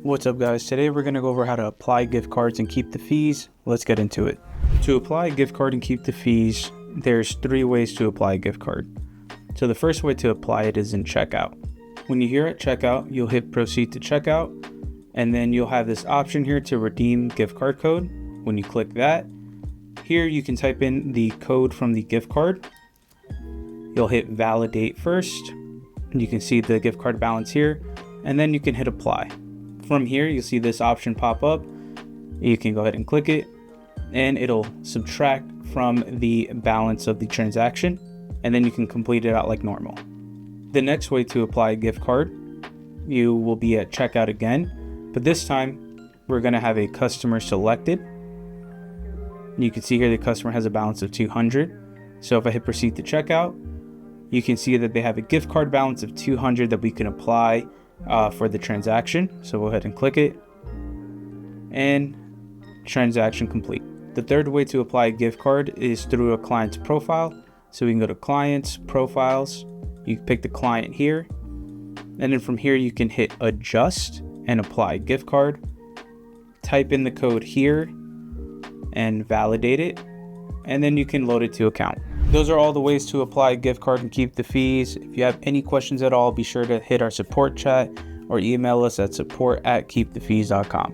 What's up guys, today we're going to go over how to apply gift cards and keep the fees. Let's get into it. To apply a gift card and keep the fees, there's 3 ways to apply a gift card. So the first way to apply it is in checkout. When you're here at checkout, you'll hit proceed to checkout, and then you'll have this option here to redeem gift card code. When you click that, here you can type in the code from the gift card. You'll hit validate first, and you can see the gift card balance here, and then you can hit apply. From here, you'll see this option pop up. You can go ahead and click it, and it'll subtract from the balance of the transaction, and then you can complete it out like normal. The next way to apply a gift card, you will be at checkout again, but this time we're going to have a customer selected. You can see here the customer has a balance of 200. So if I hit proceed to checkout, you can see that they have a gift card balance of 200 that we can apply for the transaction. So go ahead and click it, and transaction complete. The third way to apply a gift card is through a client's profile. So we can go to clients, profiles, you pick the client here, and then from here you can hit adjust and apply gift card, type in the code here and validate it, and then you can load it to account. Those are all the ways to apply a gift card and keep the fees. If you have any questions at all, be sure to hit our support chat or email us at support@keepthefees.com.